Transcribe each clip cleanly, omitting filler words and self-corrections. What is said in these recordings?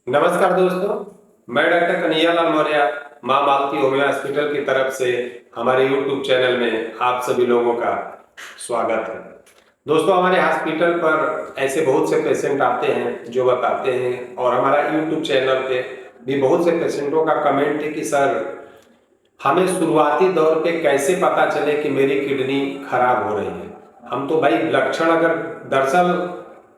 नमस्कार दोस्तों, मैं डॉक्टर कन्हैयालाल मौर्य मां मालती होम्यो हॉस्पिटल की तरफ से हमारे यूट्यूब चैनल में आप सभी लोगों का स्वागत है। दोस्तों, हमारे हॉस्पिटल पर ऐसे बहुत से पेशेंट आते हैं जो बताते हैं और हमारा यूट्यूब चैनल पे भी बहुत से पेशेंटों का कमेंट है कि सर, हमें शुरुआती दौर पे कैसे पता चले कि मेरी किडनी खराब हो रही है। हम तो भाई लक्षण अगर दरअसल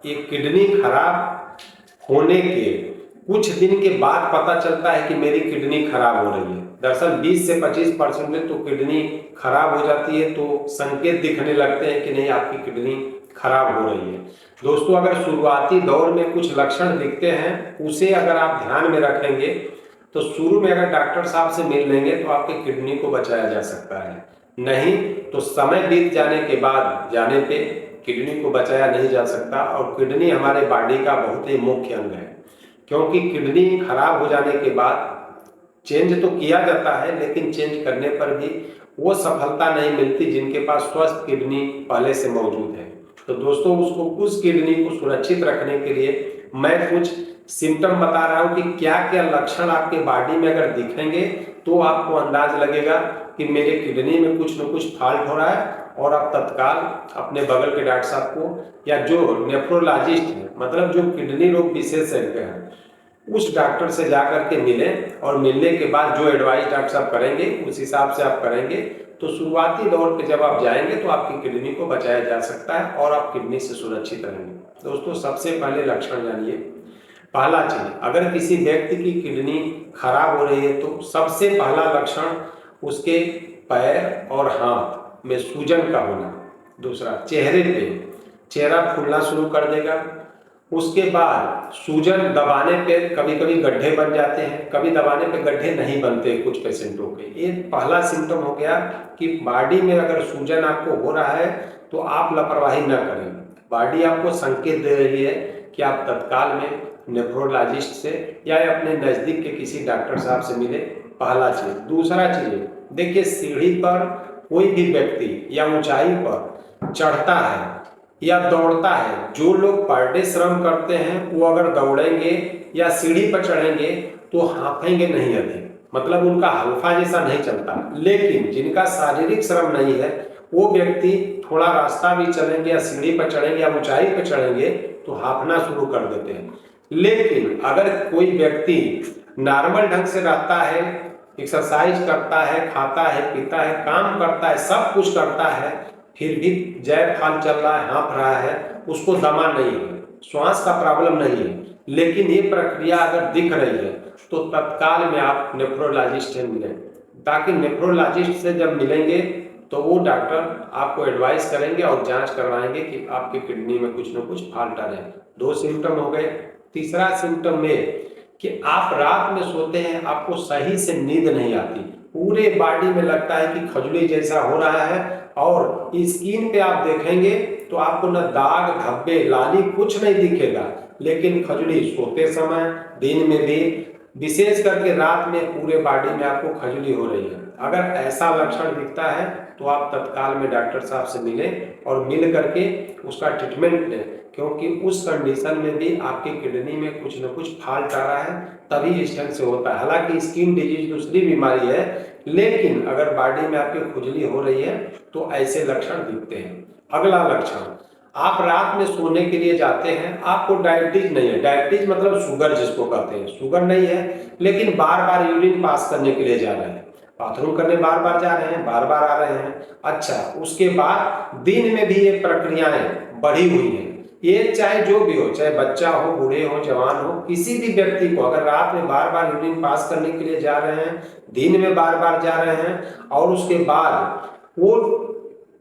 ये किडनी खराब होने के कुछ दिन के बाद पता चलता है कि मेरी किडनी खराब हो रही है। दरअसल 20 से 25% में तो किडनी खराब हो जाती है, तो संकेत दिखने लगते हैं कि नहीं, आपकी किडनी खराब हो रही है। दोस्तों, अगर शुरुआती दौर में कुछ लक्षण दिखते हैं, उसे अगर आप ध्यान में रखेंगे तो शुरू में अगर डॉक्टर साहब से मिल लेंगे तो आपकी किडनी को बचाया जा सकता है। नहीं तो समय बीत जाने के बाद जाने पे किडनी को बचाया नहीं जा सकता। और किडनी हमारे बॉडी का बहुत ही मुख्य अंग है, क्योंकि किडनी खराब हो जाने के बाद चेंज तो किया जाता है, लेकिन चेंज करने पर भी वो सफलता नहीं मिलती जिनके पास स्वस्थ किडनी पहले से मौजूद है। तो दोस्तों, उस किडनी को सुरक्षित रखने के लिए मैं कुछ सिम्टम बता रहा हूँ कि क्या क्या लक्षण आपके बॉडी में अगर दिखेंगे तो आपको अंदाज लगेगा कि मेरे किडनी में कुछ न कुछ फॉल्ट हो रहा है, और आप तत्काल अपने बगल के डॉक्टर साहब को या जो नेफ्रोलॉजिस्ट है, मतलब जो किडनी रोग विशेषज्ञ है, उस डॉक्टर से जाकर के मिलें। और मिलने के बाद जो एडवाइस डॉक्टर साहब करेंगे उस हिसाब से आप करेंगे तो शुरुआती दौर पे जब आप जाएंगे तो आपकी किडनी को बचाया जा सकता है और आप किडनी से सुरक्षित रहेंगे। दोस्तों, सबसे पहले लक्षण जानिए। पहला चीज, अगर किसी व्यक्ति की किडनी खराब हो रही है तो सबसे पहला लक्षण उसके पैर और हाथ में सूजन का होना। दूसरा, चेहरे पे चेहरा फूलना शुरू कर देगा। उसके बाद सूजन दबाने पे कभी कभी गड्ढे बन जाते हैं, कभी दबाने पे गड्ढे नहीं बनते कुछ पेशेंटों के। ये पहला सिम्टम हो गया कि बॉडी में अगर सूजन आपको हो रहा है तो आप लापरवाही न करें। बॉडी आपको संकेत दे रही है कि आप तत्काल में नेफ्रोलॉजिस्ट से या अपने नज़दीक के किसी डॉक्टर साहब से मिले। पहला चीज। दूसरा चीज, देखिए, सीढ़ी पर कोई भी व्यक्ति या ऊंचाई पर चढ़ता है या दौड़ता है, जो लोग पर डे श्रम करते हैं वो अगर दौड़ेंगे या सीढ़ी पर चढ़ेंगे तो हांफेंगे नहीं अधिक, मतलब उनका हल्फा जैसा नहीं चलता। लेकिन जिनका शारीरिक श्रम नहीं है वो व्यक्ति थोड़ा रास्ता भी चलेंगे या सीढ़ी पर चढ़ेंगे या ऊंचाई पर चढ़ेंगे तो हांफना शुरू कर देते हैं। लेकिन अगर कोई व्यक्ति नॉर्मल ढंग से रहता है, एक्सरसाइज करता है, खाता है, पीता है, काम करता है, सब कुछ करता है, फिर भी जयफाल चल रहा है, हाँफ रहा है, उसको दमा नहीं है, श्वास का प्रॉब्लम नहीं है, लेकिन ये प्रक्रिया अगर दिख रही है तो तत्काल में आप नेफ्रोलॉजिस्ट से मिलें। ताकि नेफ्रोलॉजिस्ट से जब मिलेंगे तो वो डॉक्टर आपको एडवाइस करेंगे और जांच करवाएंगे कि आपकी किडनी में कुछ न कुछ फॉल्ट आ रहे हैं। दो सिम्टम हो गए। तीसरा सिम्टम में कि आप रात में सोते हैं, आपको सही से नींद नहीं आती, पूरे बॉडी में लगता है कि खजुली जैसा हो रहा है, और स्किन पे आप देखेंगे तो आपको न दाग, धब्बे, लाली कुछ नहीं दिखेगा, लेकिन खजुली सोते समय, दिन में भी, विशेष करके रात में पूरे बॉडी में आपको खजुली हो रही है। अगर ऐसा लक्षण दिखता है तो आप तत्काल में डॉक्टर साहब से मिलें और मिल करके उसका ट्रीटमेंट लें, क्योंकि उस कंडीशन में भी आपकी किडनी में कुछ न कुछ फॉल्ट आ रहा है, तभी इस ढंग से होता है। हालांकि स्किन डिजीज दूसरी बीमारी है, लेकिन अगर बॉडी में आपकी खुजली हो रही है तो ऐसे लक्षण दिखते हैं। अगला लक्षण, आप रात में सोने के लिए जाते हैं, आपको डायबिटीज नहीं है, डायबिटीज मतलब शुगर जिसको कहते हैं, शुगर नहीं है, लेकिन बार बार यूरिन पास करने के लिए जा रहे हैं, बाथरूम करने बार बार जा रहे हैं, बार बार आ रहे हैं। अच्छा, उसके बाद दिन में भी ये प्रक्रियाएं बढ़ी हुई हैं। ये चाहे जो भी हो, चाहे बच्चा हो, बूढ़े हो, जवान हो, किसी भी व्यक्ति को अगर रात में बार बार यूरिन पास करने के लिए जा रहे हैं, दिन में बार बार जा रहे हैं, और उसके बाद वो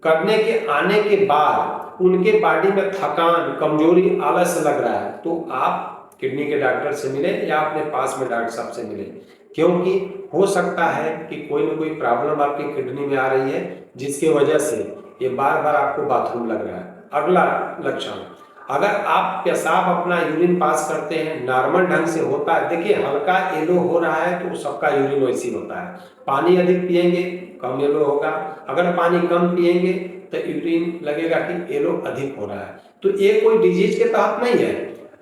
करने के आने के बाद उनके बॉडी में थकान, कमजोरी, आलस लग रहा है, तो आप किडनी के डॉक्टर से मिले या अपने पास में डॉक्टर साहब से मिले, क्योंकि हो सकता है कि कोई ना कोई प्रॉब्लम आपकी किडनी में आ रही है जिसकी वजह से ये बार बार आपको बाथरूम लग रहा है। अगला लक्षण, अगर आप पेशाब अपना यूरिन पास करते हैं, नॉर्मल ढंग से होता है, देखिए हल्का येलो हो रहा है तो सबका यूरिन वैसे ही होता है। पानी अधिक पिएंगे, कम येलो होगा। अगर पानी कम पिएंगे तो यूरिन लगेगा कि येलो अधिक हो रहा है। तो ये कोई डिजीज के तहत नहीं है,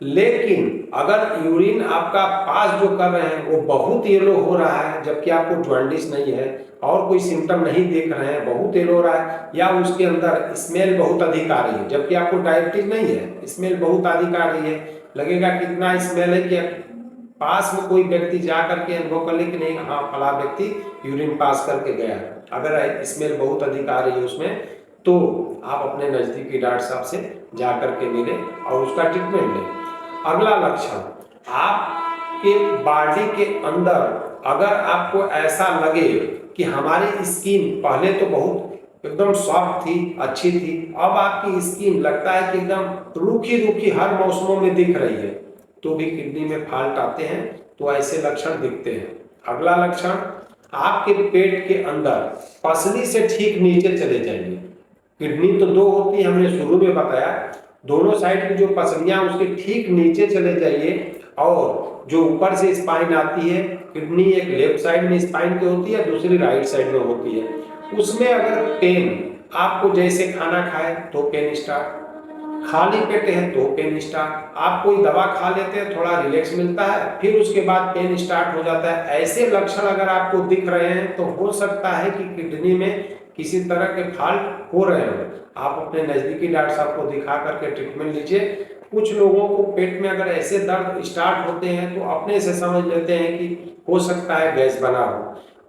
लेकिन अगर यूरिन आपका पास जो कर रहे हैं वो बहुत येलो हो रहा है, जबकि आपको जॉन्डिस नहीं है और कोई सिम्टम नहीं देख रहे हैं, बहुत येलो हो रहा है, या उसके अंदर स्मेल बहुत अधिक आ रही है जबकि आपको डायबिटीज नहीं है, स्मेल बहुत अधिक आ रही है, लगेगा कितना स्मेल है कि पास में कोई व्यक्ति जा करके अनुभव कर ले कि नहीं हाँ फला व्यक्ति यूरिन पास करके गया। अगर स्मेल बहुत अधिक आ रही है उसमें, तो आप अपने नजदीकी डॉक्टर साहब से जा करके मिलें और उसका ट्रीटमेंट लें। अगला लक्षण, आपके बॉडी के अंदर अगर आपको ऐसा लगे कि हमारी स्किन पहले तो बहुत एकदम सॉफ्ट थी, अच्छी थी, अब आपकी स्किन लगता है कि एकदम रूखी रूखी हर मौसमों में दिख रही है, तो भी किडनी में फॉल्ट आते हैं, तो ऐसे लक्षण दिखते हैं। अगला लक्षण, आपके पेट के अंदर पसली से ठीक नीचे चले जाएंगे। किडनी तो दो होती है, हमने शुरू में बताया, दोनों साइड की जो पसलियां उसके ठीक नीचे चले जाइए, और जो ऊपर से स्पाइन आती है, किडनी एक लेफ्ट साइड में स्पाइन की होती है, दूसरी राइट साइड में होती है, उसमें अगर पेन आपको जैसे खाना खाए तो पेन स्टार्ट, खाली पेट है तो पेन स्टार्ट, आप कोई दवा खा लेते हैं थोड़ा रिलैक्स मिलता है, फिर उसके बाद पेन स्टार्ट हो जाता है, ऐसे लक्षण अगर आपको दिख रहे हैं तो हो सकता है कि किडनी में किसी तरह के फॉल्ट हो रहे हो। आप अपने नजदीकी डॉक्टर साहब को दिखा करके ट्रीटमेंट लीजिए। कुछ लोगों को पेट में अगर ऐसे दर्द स्टार्ट होते हैं तो अपने से समझ लेते हैं कि हो सकता है गैस बना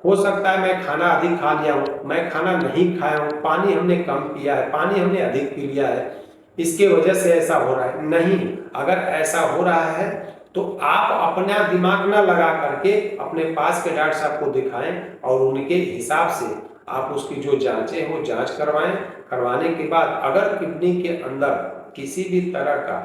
हो सकता है मैं खाना अधिक खा लिया हूँ, मैं खाना नहीं खाया हूँ, पानी हमने कम पिया है, पानी हमने अधिक पी लिया है, इसके वजह से ऐसा हो रहा है। नहीं, अगर ऐसा हो रहा है तो आप अपना दिमाग ना लगा करके अपने पास के डॉक्टर साहब को दिखाएं और उनके हिसाब से आप उसकी जो जांचें हो जांच करवाएं। करवाने के बाद अगर किडनी के अंदर किसी भी तरह का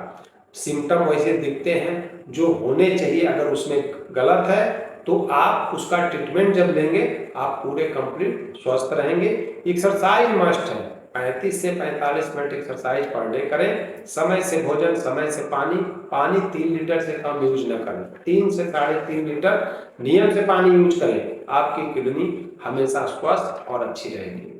सिम्टम वैसे दिखते हैं जो होने चाहिए, अगर उसमें गलत है तो आप उसका ट्रीटमेंट जब लेंगे आप पूरे कंप्लीट स्वस्थ रहेंगे। एक्सरसाइज मस्ट है, 35 से 45 मिनट एक्सरसाइज पर डे करें। समय से भोजन, समय से पानी, पानी 3 लीटर से कम यूज न करें, 3 से 3.5 लीटर नियम से पानी यूज करें। आपकी किडनी हमेशा स्वस्थ और अच्छी रहेगी।